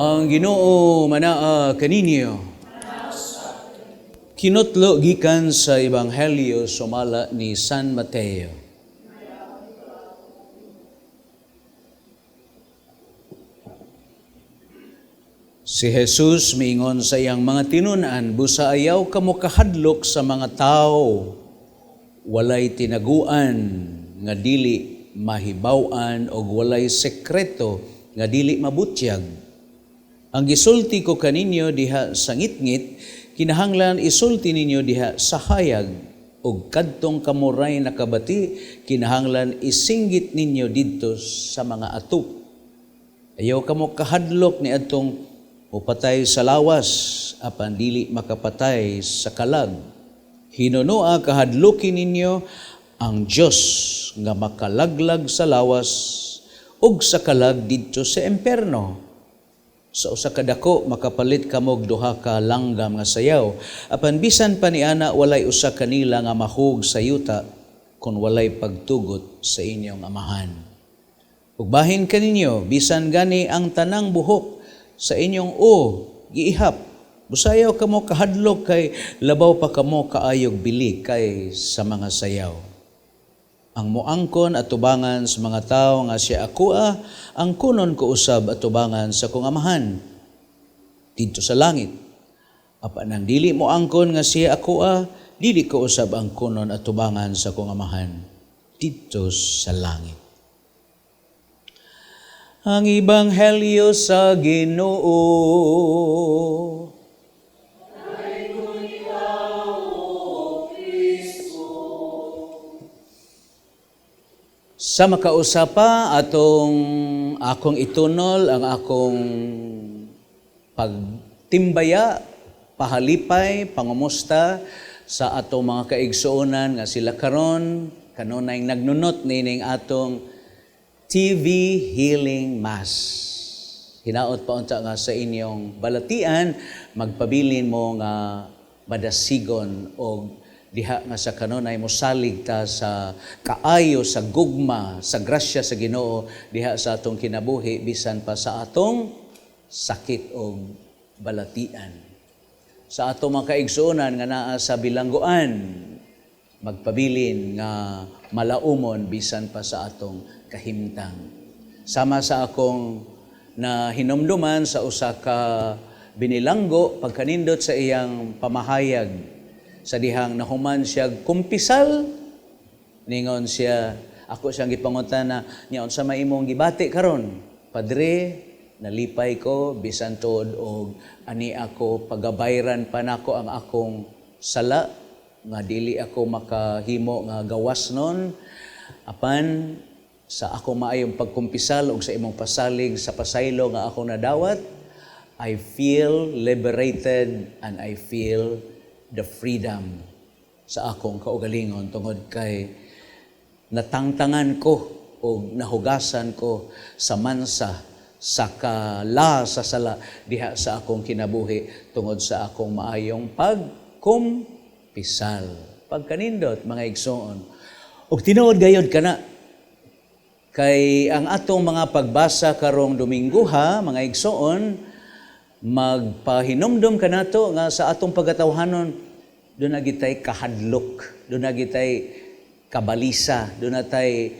Ang Ginoo manaa kaninyo. Kinutlo gikan sa Ebanghelyo sumala ni San Mateo. Si Jesus miingon sa iyang mga tinunan, busa ayaw kamo kahadlok sa mga tao, walay tinaguan nga dili mahibaw-an o walay sekreto nga dili mabutyag. Ang gisulti ko kaninyo diha sa ngitngit, kinahanglan isulti ninyo diha sa hayag, ug kadtong kamuray nakabati, kinahanglan isinggit ninyo didto sa mga atop. Ayaw kamo kahadlok ni adtong upatay sa lawas, apan dili makapatay sa kalag. Hinunoa kahadlukin ninyo ang Dios nga makalaglag sa lawas ug sa kalag didto sa emperno. Sa usa ka dako makapalit kamo og duha ka langgam nga sayaw, apan bisan pa niana walay usa kanila nga mahug sa yuta kun walay pagtugot sa inyong amahan. Ug bahin kaninyo bisan gani ang tanang buhok sa inyong giihap, busayaw kamo kahadlok kay labaw pa kamo kaayog bili kay sa mga sayaw. Ang moangkon at tubangan sa mga tao nga siya akoa, ang kunon ko usab at tubangan sa kong amahan dito sa langit. Apan ang dili moangkon nga siya akoa, dili ko usab ang kunon at tubangan sa kong amahan dito sa langit. Ang Ebanghelyo sa Ginoo. Sa makausapa atong akong itunol ang akong pagtimbaya, pahalipay, pangumusta sa atong mga kaigsuonan nga sila karon kanunay nagnunot nining atong TV Healing Mass. Hinaot pa unta nga sa inyong balatian, magpabilin mo nga madasigon o diha nga sa kanunay mosalig ta sa kaayo, sa gugma, sa grasya sa Ginoo diha sa atong kinabuhi bisan pa sa atong sakit o balatian. Sa atong mga kaigsuonan nga naa sa bilangguan, magpabilin nga malaumon bisan pa sa atong kahimtang. Sama sa akong na hinumduman sa usa ka binilanggo pagkanindot sa iyang pamahayag sa dihang nahuman siya kumpisal, ningon siya, ako siyang gipangutana niya unsa may imong gibati karon? Padre, nalipay ko bisan tuod og ani ako pagabayran pa nako ang akong sala nga dili ako makahimo nga gawas nun, apan sa ako maayong pagkumpisal ug sa imong pasalig sa pasaylo nga ako nadawat, I feel liberated and I feel the freedom sa akong kaugalingon tungod kay natangtangan ko o nahugasan ko sa mansa sa kala sa sala diha sa akong kinabuhi tungod sa akong maayong pagkumpisal. Pagkanindot mga igsoon. Ug tinuod gayod kana kay ang atong mga pagbasa karong Domingo mga igsoon, magpahinumdum kanato nga sa atong pagkatawhanon doon na gitay kahadlok, doon na gitay kabalisa, doon na tay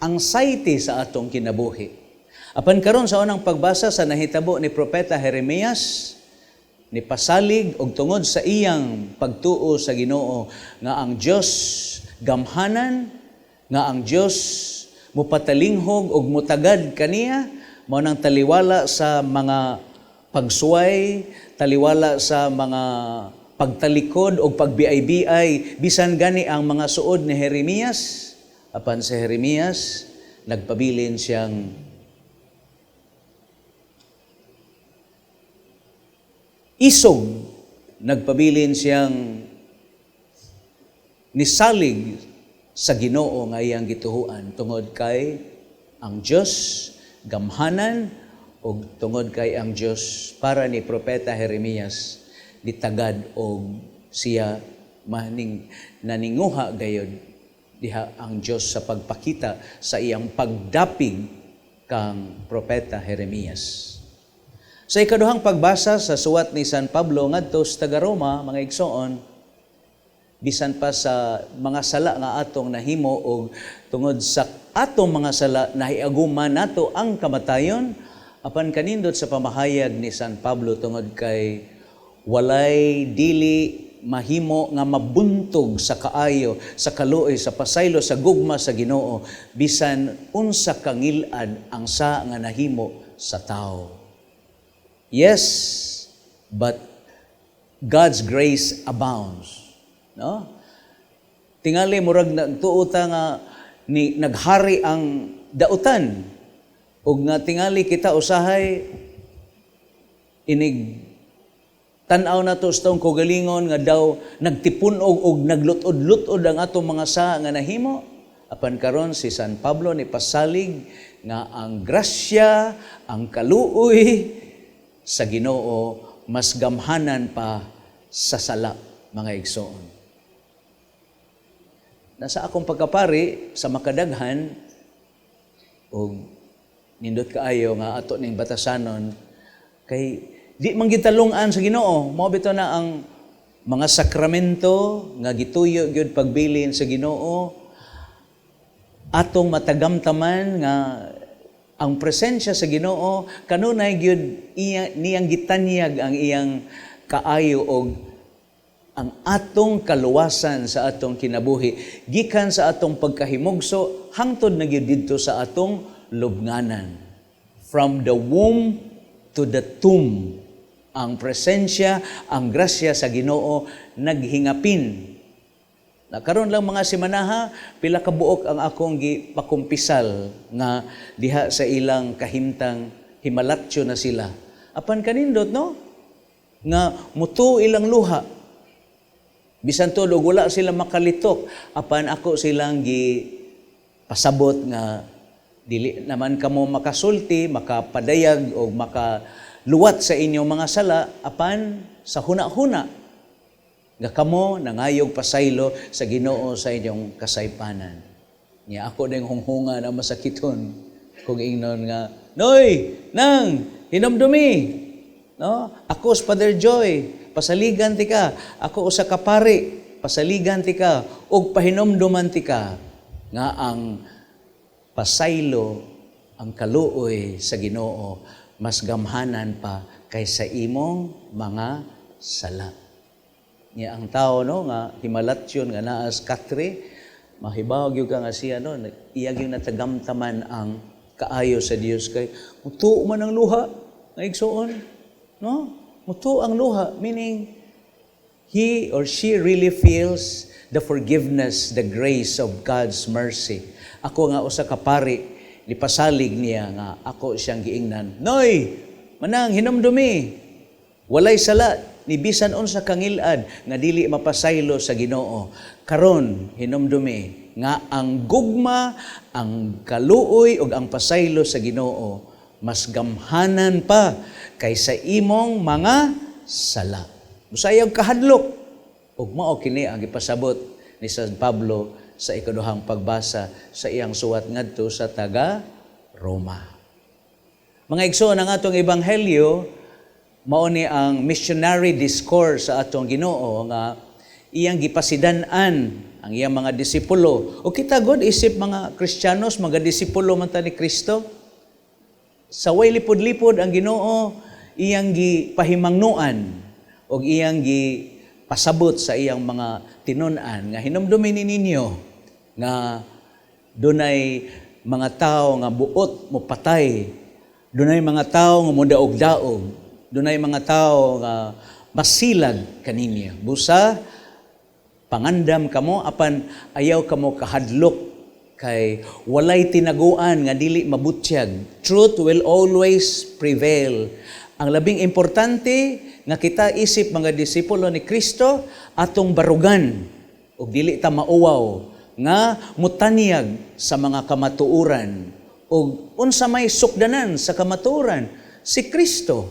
anxiety sa atong kinabuhi. Apan karon sa unang pagbasa sa nahitabo ni Propeta Jeremias, ni pasalig og tungod sa iyang pagtuo sa Ginoo nga ang Dios gamhanan, nga ang Dios mupatalinghog og mutagad kaniya, mao nang taliwala sa mga pagsuway, taliwala sa mga pagtalikod o pagbiay-biay, bisan gani ang mga suod ni Jeremias. Apan si Jeremias, nagpabilin siyang isog, nagpabilin siyang nisalig sa Ginoo nga iyang gituhuan tungod kay ang Dios gamhanan o tungod kay ang Dios para ni Propeta Jeremias ditagad og siya naninguha gayod diha ang Dios sa pagpakita sa iyang pagdapig kang propeta Jeremias. Sa ikaduhang pagbasa sa suwat ni San Pablo ngadto sa taga Roma, mga igsoon, bisan pa sa mga sala nga atong nahimo og tungod sa atong mga sala nahiaguman nato ang kamatayon, apan kanindot sa pamahayag ni San Pablo tungod kay walay dili mahimo nga mabuntog sa kaayo, sa kaluoy, sa pasaylo, sa gugma sa Ginoo bisan unsa kangil-ad ang sa nga nahimo sa tao. Yes, but God's grace abounds. No? Tingali murag nagtuota nga ni naghari ang dautan ug nga tingali kita usahay inig tan-aw na to sa tong kogalingon nga daw nagtipunog og naglutod-lutod ang atong mga sa nga nahimo. Apan karon si San Pablo ni pasalig nga ang grasya, ang kaluoy sa Ginoo mas gamhanan pa sa sala, mga igsoon. Nasa akong pagkapari sa makadaghan og nindot kaayo nga ato ning batasanon kay di man gitalung-an sa Ginoo. Mao bitaw na ang mga sakramento nga gituyo gyud pagbilin sa Ginoo. Atong matagamtaman nga ang presensya sa Ginoo kanunay gyud niyang gitanyag ang iyang kaayo og ang atong kaluwasan sa atong kinabuhi gikan sa atong pagkahimugso hangtod na gyud didto sa atong lubnganan. From the womb to the tomb. Ang presensya, ang grasya sa Ginoo naghingapin. Karon lang mga simanaha, pila ka buok ang akong gipakumpisal nga diha sa ilang kahimtang himalatyo na sila. Apan kanindot no? Nga muto ilang luha. Bisan todo wala sila makalitok, apan ako silang pasabot nga dili naman kamo makasulti, makapadayag o makaluwat sa inyong mga sala, apan sa huna-huna nga kamo nangayog pasaylo sa Ginoo sa inyong kasaypanan. Nya ako ding hunghunga na masakiton kung ingnon nga, Noy, nang hinumdumi. No? Ako sa Father Joy, pasaligan ti ka. Ako usa ka pari, pasaligan ti ka ug pahinumduman ti ka nga ang pasaylo, ang kaluoy sa Ginoo mas gamhanan pa kaysa imong mga sala. Niya ang tao no nga himalatyon nga naas katre mahibaw gyud ka nga siya no iya gyud natagamtaman ang kaayo sa Dios kay mutuo man ang luha nga igsoon no mutuo ang luha meaning he or she really feels the forgiveness, the grace of God's mercy. Ako nga usa ka pari nipasalig niya nga ako siyang giingnan. Noy, manang hinumdumi. Walay sala ni bisan unsa kangil-ad nga dili mapasaylo sa Ginoo. Karon hinumdumi nga ang gugma, ang kaluoy ug ang pasaylo sa Ginoo mas gamhanan pa kaysa imong mga sala. Musayag kahadlok ug mao kini ang gipasabot ni San Pablo sa ikaduhang pagbasa sa iyang suwat ngadto sa taga Roma. Mga igsoon, ang atong ebanghelyo mao ni ang missionary discourse sa atong Ginoo nga iyang gipasidan-an ang iyang mga disipulo. O kita god isip mga Kristiyanos, mga disipulo man ta ni Kristo. Sa way lipod-lipod ang Ginoo iyang gipahimangnuan o iyang gipasabot sa iyang mga tinun-an nga hinumdumi ninyo nga dunay mga tao nga buot mo patay, dunay mga tao nga modaog-daog, dunay mga tao nga masilag kaninyo. Busa pangandam kamo apan ayaw kamo kahadlok kay walay tinaguan nga dili mabutyag. Truth will always prevail. Ang labing importante nga kita isip mga disipulo ni Kristo atong barugan ug dili ta mauwaw nga mutanyag sa mga kamatuoran ug unsa may sukdanan sa kamatuoran si Kristo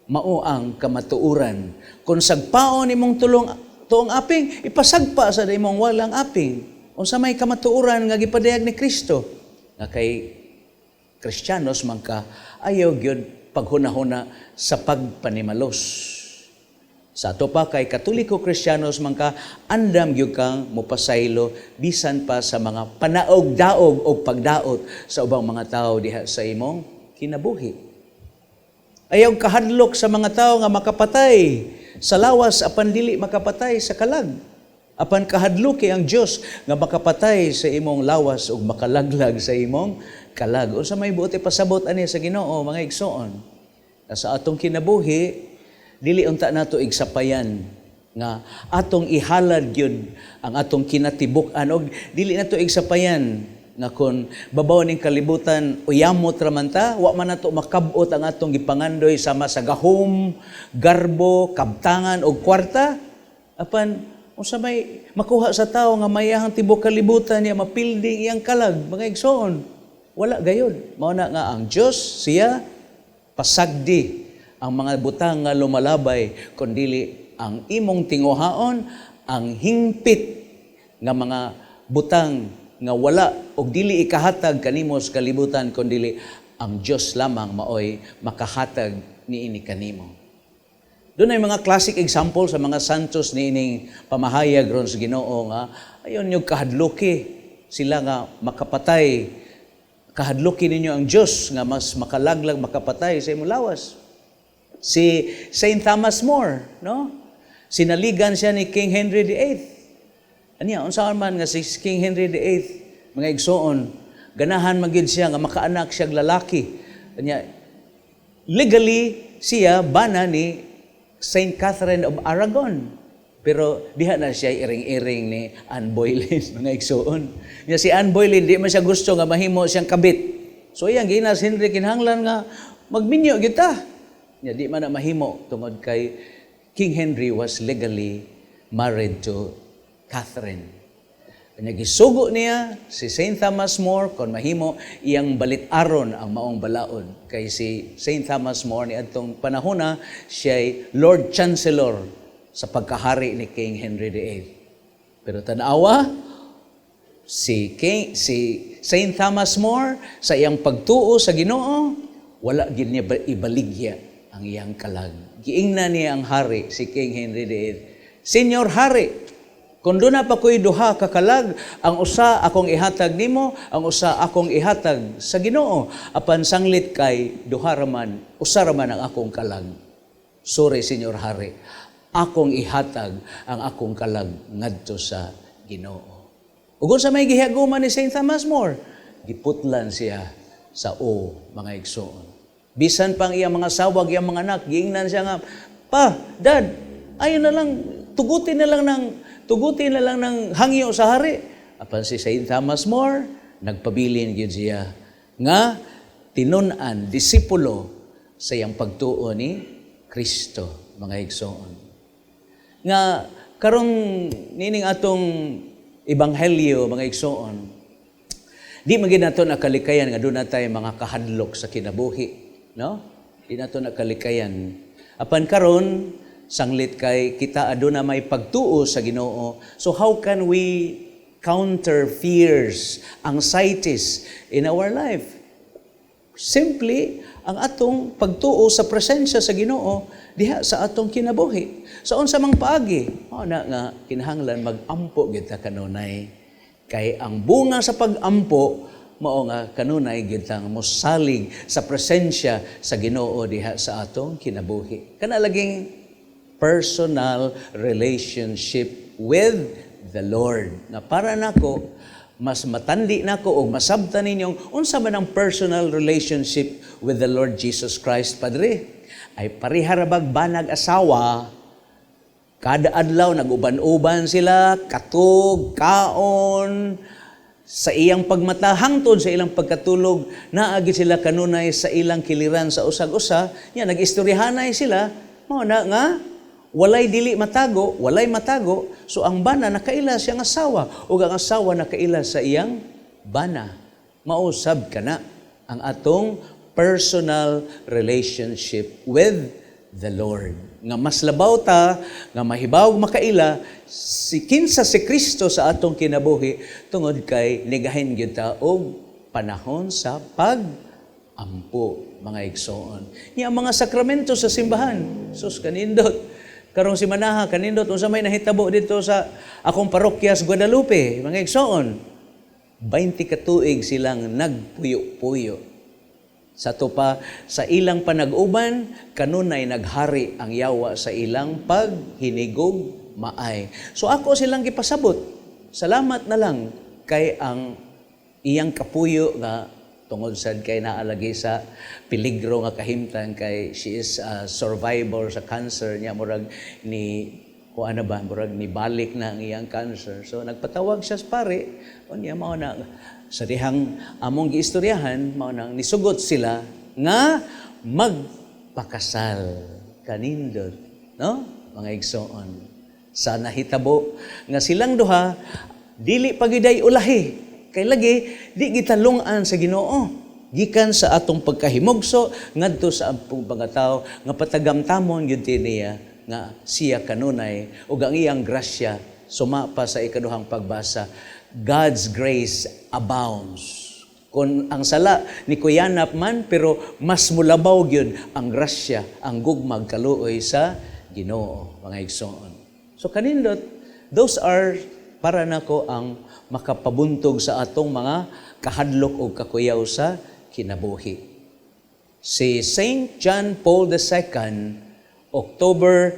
mao ang kamatuoran. Kung sagpaon imong tuong aping ipasagpa sa imong walang aping unsa may kamatuoran nga gipadayag ni Kristo nga kay Kristiyanos man ka, ayaw gyud paghunahuna sa pagpanimalos. Sa ato pa kay Katoliko Kristiyanos man ka, andam gyud kang mopasaylo bisan pa sa mga panaog-daog o pagdaot sa ubang mga tao diha sa imong kinabuhi. Ayaw kahadlok sa mga tao nga makapatay sa lawas apan dili makapatay sa kalag. Apan kahadloki ang Dios nga makapatay sa imong lawas ug makalaglag sa imong kalag. Unsa may buoti pasabot ani sa Ginoo mga igsoon? Sa atong kinabuhi, dili unta nato igsapayan nga atong ihalad gyud ang atong kinatibuk-an og dili nato igsapayan nga kun babaw ning kalibutan uyamot ra man ta, wa man nato makab-ot ang atong gipangandoy sama sa gahom, garbo, kabtangan og kwarta. Apan unsa may makuha sa tawo nga mayahang tibok kalibutan niya mapilding iyang kalag mga igsoon? Wala gayud. Mao na nga ang Dios siya pasagdi ang mga butang nga lumalabay, kundili ang imong tinguhaon, ang hingpit nga mga butang nga wala og dili ikahatag kanimo sa kalibutan, kundili ang Dios lamang maoy makahatag niini kanimo. Doon ay mga classic example sa mga santos niining pamahayag ron sa Ginoo nga ayon yung kahadloki sila nga makapatay. Kahadloki ninyo ang Dios nga mas makalaglag makapatay sa imong lawas. Si Saint Thomas More, no? Sinaligan siya ni King Henry VIII. Aniya, unsa man nga si King Henry VIII, mga igsoon, ganahan magid siya nga makaanak siya lalaki. Aniya, legally siya bana ni Saint Catherine of Aragon. Pero diha na siya iring-iring ni Anne Boleyn, mga igsoon. Nya si Anne Boleyn di man siya gusto nga mahimo siyang kabit. So iyang ginas Henry kinahanglan nga magminyo kita. Nya di man na mahimo tungod kay King Henry was legally married to Catherine. Kanya gisugo niya si Saint Thomas More kon mahimo iyang balit-aron ang maong balaod kay si Saint Thomas More niadtong panahona siya Lord Chancellor sa pagkahari ni King Henry VIII. Pero tanawa si Saint Thomas More sa iyang pagtuo sa Ginoo wala gid niya ibaligya ang iyang kalag. Giingna niya ang hari, si King Henry VIII. Senyor Hari, kung doon na pa ko'y duha kakalag, ang usa akong ihatag nimo, ang usa akong ihatag sa Ginoo. Apan sanglit kay duha raman, usa raman ang akong kalag. Sorry, Senyor Hari, akong ihatag ang akong kalag ngadto sa Ginoo. Ug sa may gihaguman ni Saint Thomas More, giputlan siya sa mga igsoon. Bisan pang iyang mga sawag, iyang mga anak, giingnan siya nga, Pa, Dad, ayun na lang, tugutin na lang ng hangyo sa hari. Apan si Saint Thomas More, nagpabilin yun siya, nga tinunan, disipulo sa iyang pagtuo ni Kristo, mga igsoon. Nga, karong nining atong ebanghelyo, mga igsoon, di magin nato nakalikayan nga doon na tayo mga kahadlok sa kinabuhi. No? Di nato nakalikayan. Apan karon sanglit kay kita aduna may pagtuo sa Ginoo. So how can we counter fears, anxieties in our life? Simply ang atong pagtuo sa presensya sa Ginoo diha sa atong kinabuhi. Sa unsa mang paagi, na nga kinahanglan mag-ampo kita kanunay. Kay ang bunga sa pag-ampo mao nga kanunay gyud tang mosalig sa presensya sa Ginoo diha sa atong kinabuhi. Kana laging personal relationship with the Lord. Na para nako mas matandi nako og masabtan ninyong unsa man ang personal relationship with the Lord Jesus Christ, Padre. Ay pariharabag banag asawa, kada adlaw nag-uban-uban sila, katog, kaon, sa iyang pagmata, hangtod sa ilang pagkatulog, naagi sila kanunay sa ilang kiliran sa usag-usa, nag-istoryahanay sila, mao na nga, walay dili matago, walay matago, so ang bana nakaila siyang asawa, o ang asawa nakaila sa iyang bana. Mausab ka na ang atong personal relationship with the Lord. Nga mas labaw ta, nga mahibaw makaila, kinsa si Kristo sa atong kinabuhi, tungod kay negahin gyud ta og panahon sa ampo, mga igsoon. Ang mga sakramento sa simbahan, sus kanindot. Karong si Manaha, kanindot, unsa may nahitabo dito sa akong parokyas Guadalupe, mga igsoon. 20 katuig silang nagpuyo-puyo. Sa tupa, sa ilang panag-uban, kanunay naghari ang yawa sa ilang paghinigog maay. So ako silang gipasabot. Salamat na lang kay ang iyang kapuyo nga tungod sad kay naalagi sa peligro nga kahimtang kay she is a survivor sa cancer niya murag ni murag ni balik na ang iyang cancer. So nagpatawag siya sa pare, unya mao na sa dihang among giistoryahan mao nang nisugot sila nga magpakasal kanindot, no? Mga igsoon. Sa nahitabo nga silang duha dili pagiday ulahi kay lagi di gitalung-an sa Ginoo gikan sa atong pagkahimugso ngadto sa among mga tawo nga patagamtamon gyud niya nga siya kanunay ug ang iyang grasya sumapa sa ikaduhang pagbasa. God's grace abounds. Kung ang sala ni kuyanap man pero mas mulabaw gyud ang grasya, ang gugmag kaluoy sa Ginoo, mga igsoon. So kanindot, those are para nako ang makapabuntog sa atong mga kahadlok o kakuyaw sa kinabuhi. Si Saint John Paul II, October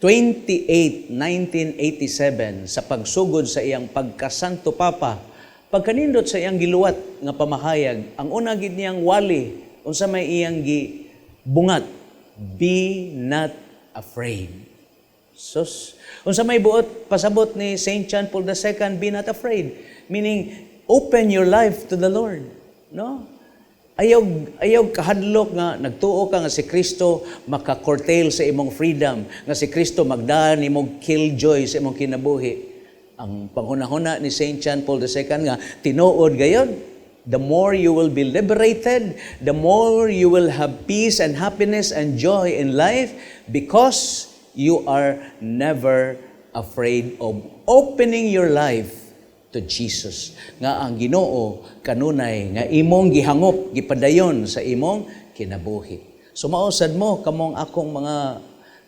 28, 1987, sa pagsugod sa iyang pagkasanto papa, pagkanindot sa iyang giluwat nga pamahayag, ang una gid niyang wali, unsa may iyang gibungat, be not afraid. Sus, unsa may buot pasabot ni Saint John Paul II, be not afraid, meaning open your life to the Lord, no? Ayaw kahadlok nga nagtuo ka nga si Kristo maka-curtail sa imong freedom, nga si Kristo magdaan imong killjoy sa imong kinabuhi. Ang panghuna-huna ni Saint John Paul II nga tinuod gayud, the more you will be liberated, the more you will have peace and happiness and joy in life because you are never afraid of opening your life to Jesus. Nga ang Ginoo kanunay nga imong gihangop, gipadayon sa imong kinabuhi. So mausad mo kamong akong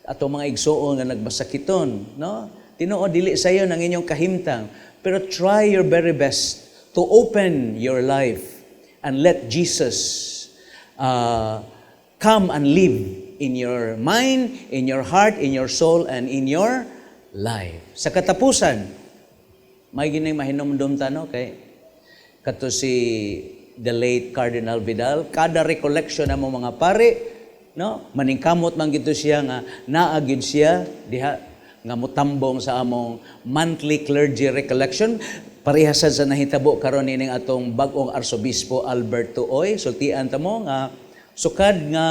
atong mga igsoon nga nagbasakiton, no? Tinuod dili sayo ng inyong kahimtang, pero try your very best to open your life and let Jesus come and live in your mind, in your heart, in your soul, and in your life. Sa katapusan, may gining mahinumdum tano kay kato si the late Cardinal Vidal, kada recollection na mo mga pare, no, maningkamot man gito siya nga naagid siya diha nga mutambong sa among monthly clergy recollection. Parehasad sa nahitabo karon ining atong bag-ong Arsobispo Alberto Oy, sultian ta mo nga sukad nga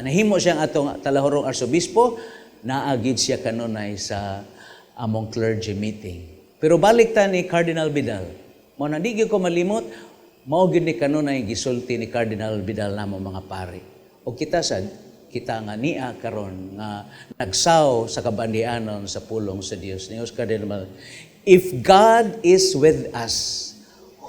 nahimo siyang atong talahorong Arsobispo, naagid siya kanunay sa among clergy meeting. Pero balik ta ni Cardinal Vidal, mo na di ko malimot, mao gid ni kanunay gisulti ni Cardinal Vidal namo mga pare. O kita nga niya karon nga nagsaw sa kabandianon sa pulong sa Dios. Ni Cardinal, if God is with us,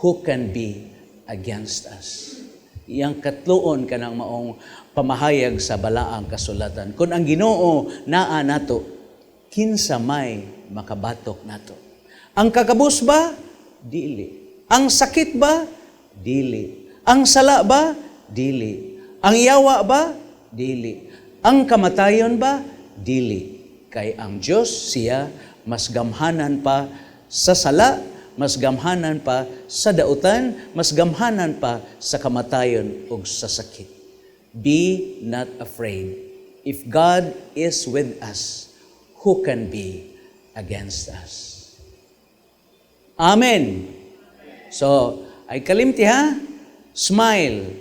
who can be against us? Iyang katluon kanang maong pamahayag sa balaang kasulatan. Kung ang Ginoo naa nato, kinsa may makabatok nato. Ang kakabus ba? Dili. Ang sakit ba? Dili. Ang sala ba? Dili. Ang yawa ba? Dili. Ang kamatayon ba? Dili. Kay ang Diyos siya mas gamhanan pa sa sala, mas gamhanan pa sa dautan, mas gamhanan pa sa kamatayon ug sa sakit. Be not afraid. If God is with us, who can be against us? Amen. So, ay kalimti ha? Smile.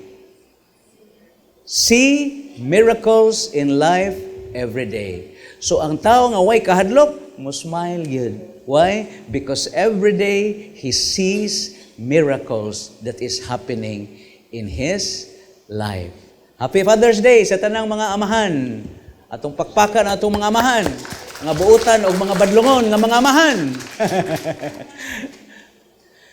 See miracles in life every day. So, ang tao nga way kahadlok, mo smile yun. Why? Because every day, he sees miracles that is happening in his life. Happy Father's Day sa tanang mga amahan. Atong pakpakan atong mga amahan. Mga buutan o mga badlungon nga mga amahan.